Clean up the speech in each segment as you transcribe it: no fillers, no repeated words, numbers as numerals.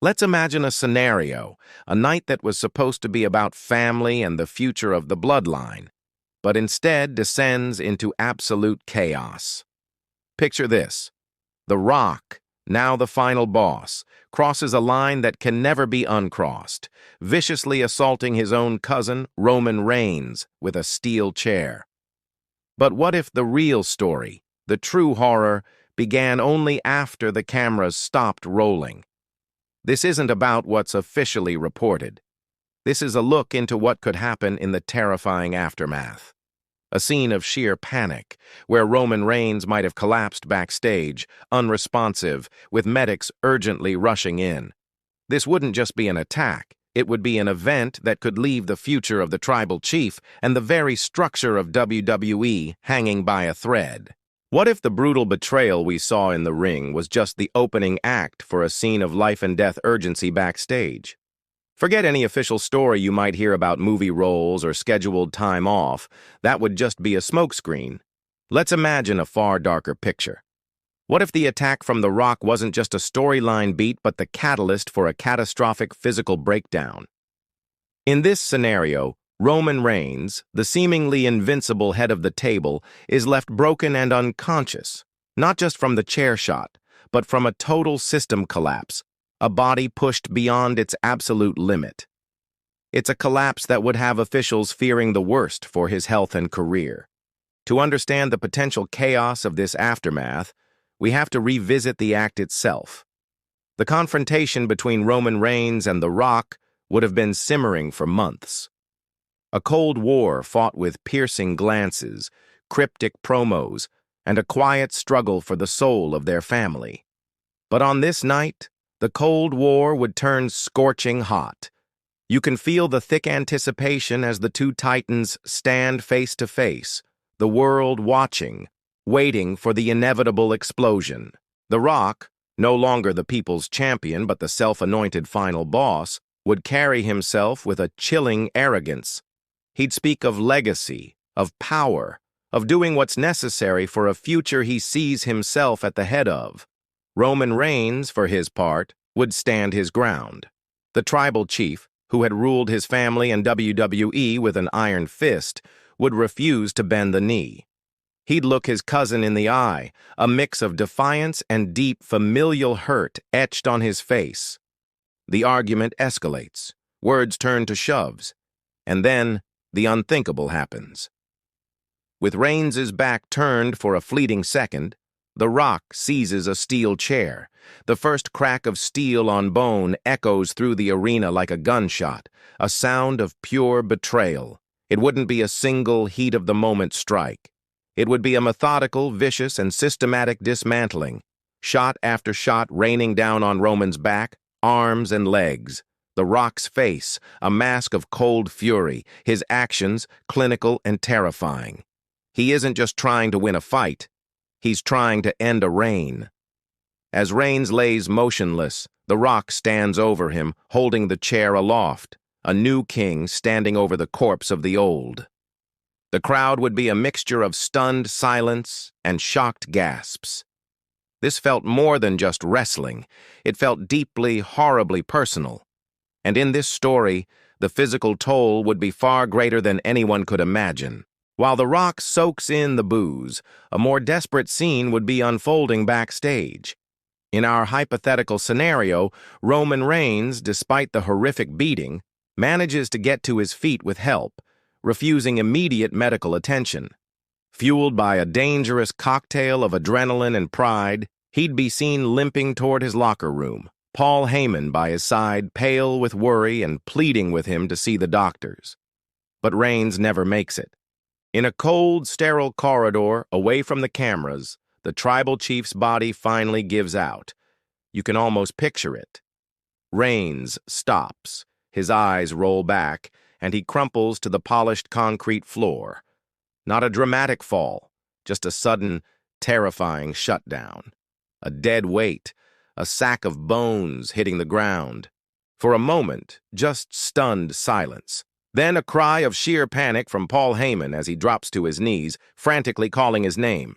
Let's imagine a scenario, a night that was supposed to be about family and the future of the bloodline, but instead descends into absolute chaos. Picture this. The Rock, now the final boss, crosses a line that can never be uncrossed, viciously assaulting his own cousin, Roman Reigns, with a steel chair. But what if the real story, the true horror, began only after the cameras stopped rolling? This isn't about what's officially reported. This is a look into what could happen in the terrifying aftermath. A scene of sheer panic, where Roman Reigns might have collapsed backstage, unresponsive, with medics urgently rushing in. This wouldn't just be an attack, it would be an event that could leave the future of the tribal chief and the very structure of WWE hanging by a thread. What if the brutal betrayal we saw in the ring was just the opening act for a scene of life-and-death urgency backstage? Forget any official story you might hear about movie roles or scheduled time off. That would just be a smokescreen. Let's imagine a far darker picture. What if the attack from The Rock wasn't just a storyline beat but the catalyst for a catastrophic physical breakdown? In this scenario, Roman Reigns, the seemingly invincible head of the table, is left broken and unconscious, not just from the chair shot, but from a total system collapse, a body pushed beyond its absolute limit. It's a collapse that would have officials fearing the worst for his health and career. To understand the potential chaos of this aftermath, we have to revisit the act itself. The confrontation between Roman Reigns and The Rock would have been simmering for months. A cold war fought with piercing glances, cryptic promos, and a quiet struggle for the soul of their family. But on this night, the Cold War would turn scorching hot. You can feel the thick anticipation as the two titans stand face to face, the world watching, waiting for the inevitable explosion. The Rock, no longer the people's champion but the self-anointed final boss, would carry himself with a chilling arrogance. He'd speak of legacy, of power, of doing what's necessary for a future he sees himself at the head of. Roman Reigns, for his part, would stand his ground. The tribal chief, who had ruled his family and WWE with an iron fist, would refuse to bend the knee. He'd look his cousin in the eye, a mix of defiance and deep familial hurt etched on his face. The argument escalates, words turn to shoves, and then the unthinkable happens. With Reigns' back turned for a fleeting second, The Rock seizes a steel chair. The first crack of steel on bone echoes through the arena like a gunshot, a sound of pure betrayal. It wouldn't be a single heat-of-the-moment strike. It would be a methodical, vicious, and systematic dismantling, shot after shot raining down on Roman's back, arms, and legs. The Rock's face, a mask of cold fury, his actions clinical and terrifying. He isn't just trying to win a fight, he's trying to end a reign. As Reigns lays motionless, The Rock stands over him, holding the chair aloft, a new king standing over the corpse of the old. The crowd would be a mixture of stunned silence and shocked gasps. This felt more than just wrestling. It felt deeply, horribly personal. And in this story, the physical toll would be far greater than anyone could imagine. While The Rock soaks in the booze, a more desperate scene would be unfolding backstage. In our hypothetical scenario, Roman Reigns, despite the horrific beating, manages to get to his feet with help, refusing immediate medical attention. Fueled by a dangerous cocktail of adrenaline and pride, he'd be seen limping toward his locker room, Paul Heyman by his side, pale with worry and pleading with him to see the doctors. But Reigns never makes it. In a cold, sterile corridor, away from the cameras, the tribal chief's body finally gives out. You can almost picture it. Reigns stops, his eyes roll back, and he crumples to the polished concrete floor. Not a dramatic fall, just a sudden, terrifying shutdown. A dead weight, a sack of bones hitting the ground. For a moment, just stunned silence. Then a cry of sheer panic from Paul Heyman as he drops to his knees, frantically calling his name.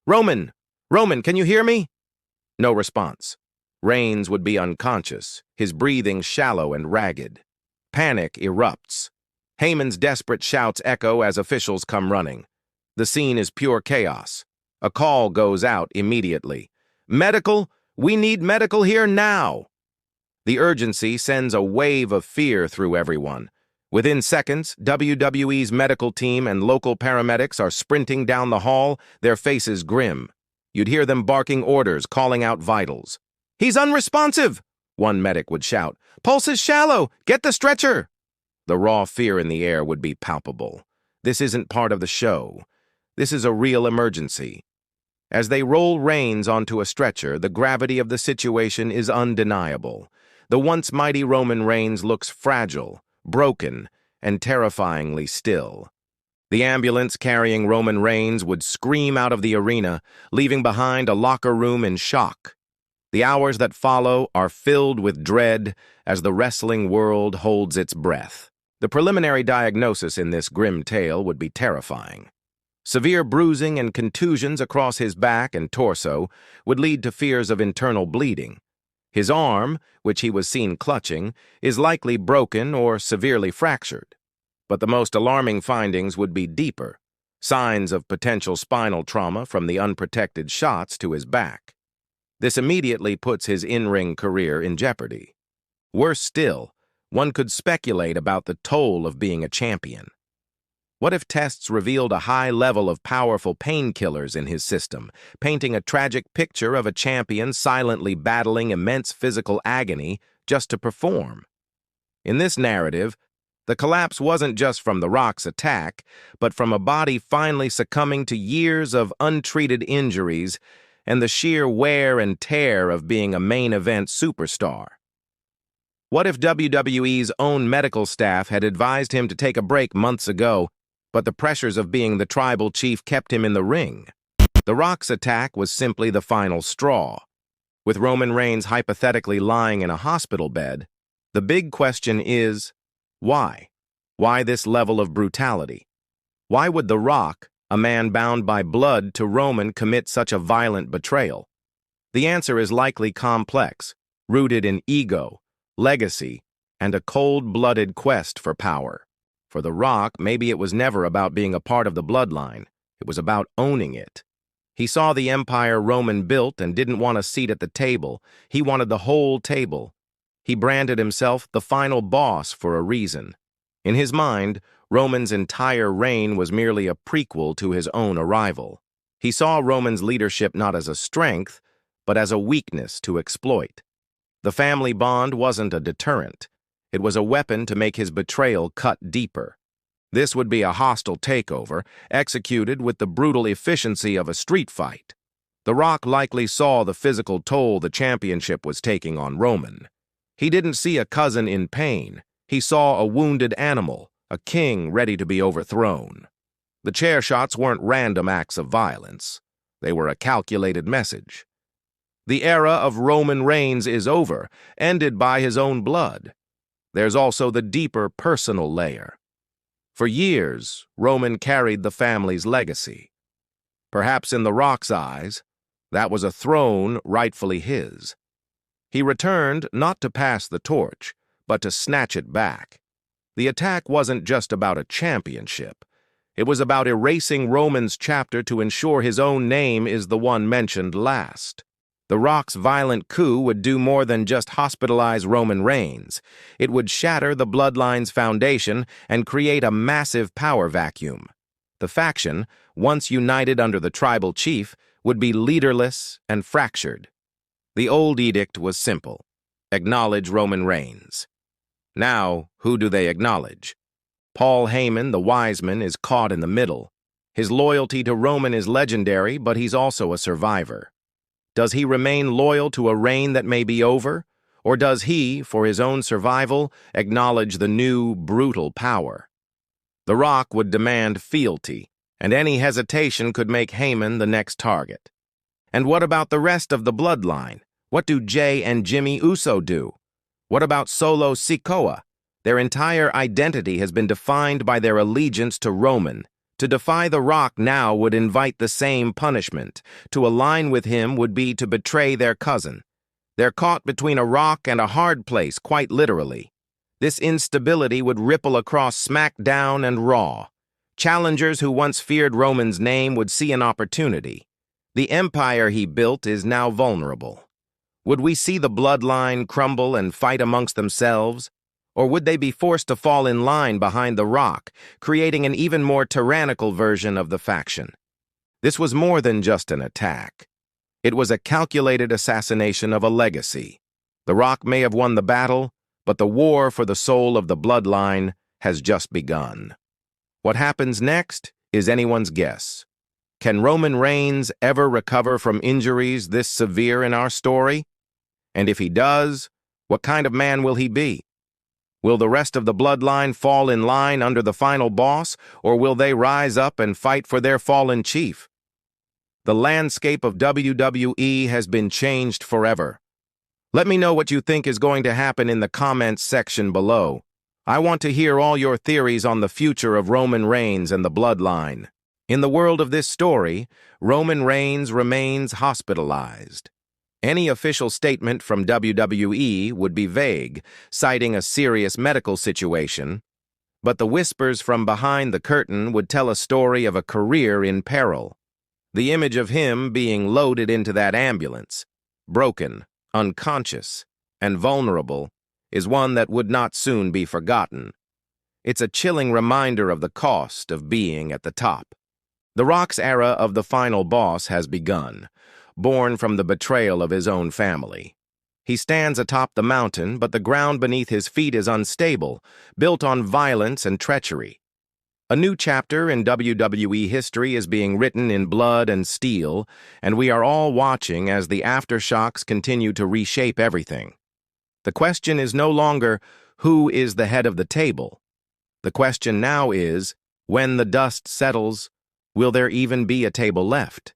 "Roman! Roman, can you hear me?" No response. Reigns would be unconscious, his breathing shallow and ragged. Panic erupts. Heyman's desperate shouts echo as officials come running. The scene is pure chaos. A call goes out immediately. "Medical! We need medical here now!" The urgency sends a wave of fear through everyone. Within seconds, WWE's medical team and local paramedics are sprinting down the hall, their faces grim. You'd hear them barking orders, calling out vitals. "He's unresponsive!" one medic would shout. "Pulse is shallow! Get the stretcher!" The raw fear in the air would be palpable. This isn't part of the show. This is a real emergency. As they roll Reigns onto a stretcher, the gravity of the situation is undeniable. The once mighty Roman Reigns looks fragile, broken, and terrifyingly still. The ambulance carrying Roman Reigns would scream out of the arena, leaving behind a locker room in shock. The hours that follow are filled with dread as the wrestling world holds its breath. The preliminary diagnosis in this grim tale would be terrifying. Severe bruising and contusions across his back and torso would lead to fears of internal bleeding. His arm, which he was seen clutching, is likely broken or severely fractured. But the most alarming findings would be deeper, signs of potential spinal trauma from the unprotected shots to his back. This immediately puts his in-ring career in jeopardy. Worse still, one could speculate about the toll of being a champion. What if tests revealed a high level of powerful painkillers in his system, painting a tragic picture of a champion silently battling immense physical agony just to perform? In this narrative, the collapse wasn't just from The Rock's attack, but from a body finally succumbing to years of untreated injuries and the sheer wear and tear of being a main event superstar. What if WWE's own medical staff had advised him to take a break months ago, but the pressures of being the tribal chief kept him in the ring? The Rock's attack was simply the final straw. With Roman Reigns hypothetically lying in a hospital bed, the big question is, why? Why this level of brutality? Why would The Rock, a man bound by blood to Roman, commit such a violent betrayal? The answer is likely complex, rooted in ego, legacy, and a cold-blooded quest for power. For The Rock, maybe it was never about being a part of the bloodline. It was about owning it. He saw the empire Roman built and didn't want a seat at the table. He wanted the whole table. He branded himself the final boss for a reason. In his mind, Roman's entire reign was merely a prequel to his own arrival. He saw Roman's leadership not as a strength, but as a weakness to exploit. The family bond wasn't a deterrent. It was a weapon to make his betrayal cut deeper. This would be a hostile takeover, executed with the brutal efficiency of a street fight. The Rock likely saw the physical toll the championship was taking on Roman. He didn't see a cousin in pain. He saw a wounded animal, a king ready to be overthrown. The chair shots weren't random acts of violence. They were a calculated message. The era of Roman Reigns is over, ended by his own blood. There's also the deeper personal layer. For years, Roman carried the family's legacy. Perhaps in The Rock's eyes, that was a throne rightfully his. He returned not to pass the torch, but to snatch it back. The attack wasn't just about a championship. It was about erasing Roman's chapter to ensure his own name is the one mentioned last. The Rock's violent coup would do more than just hospitalize Roman Reigns. It would shatter the Bloodline's foundation and create a massive power vacuum. The faction, once united under the tribal chief, would be leaderless and fractured. The old edict was simple: acknowledge Roman Reigns. Now, who do they acknowledge? Paul Heyman, the wise man, is caught in the middle. His loyalty to Roman is legendary, but he's also a survivor. Does he remain loyal to a reign that may be over? Or does he, for his own survival, acknowledge the new, brutal power? The Rock would demand fealty, and any hesitation could make Heyman the next target. And what about the rest of the bloodline? What do Jey and Jimmy Uso do? What about Solo Sikoa? Their entire identity has been defined by their allegiance to Roman. To defy The Rock now would invite the same punishment. To align with him would be to betray their cousin. They're caught between a rock and a hard place, quite literally. This instability would ripple across SmackDown and Raw. Challengers who once feared Roman's name would see an opportunity. The empire he built is now vulnerable. Would we see the Bloodline crumble and fight amongst themselves? Or would they be forced to fall in line behind the Rock, creating an even more tyrannical version of the faction? This was more than just an attack. It was a calculated assassination of a legacy. The Rock may have won the battle, but the war for the soul of the Bloodline has just begun. What happens next is anyone's guess. Can Roman Reigns ever recover from injuries this severe in our story? And if he does, what kind of man will he be? Will the rest of the Bloodline fall in line under the final boss, or will they rise up and fight for their fallen chief? The landscape of WWE has been changed forever. Let me know what you think is going to happen in the comments section below. I want to hear all your theories on the future of Roman Reigns and the Bloodline. In the world of this story, Roman Reigns remains hospitalized. Any official statement from WWE would be vague, citing a serious medical situation, but the whispers from behind the curtain would tell a story of a career in peril. The image of him being loaded into that ambulance, broken, unconscious, and vulnerable, is one that would not soon be forgotten. It's a chilling reminder of the cost of being at the top. The Rock's era of the final boss has begun, born from the betrayal of his own family. He stands atop the mountain, but the ground beneath his feet is unstable, built on violence and treachery. A new chapter in WWE history is being written in blood and steel, and we are all watching as the aftershocks continue to reshape everything. The question is no longer, who is the head of the table? The question now is, when the dust settles, will there even be a table left?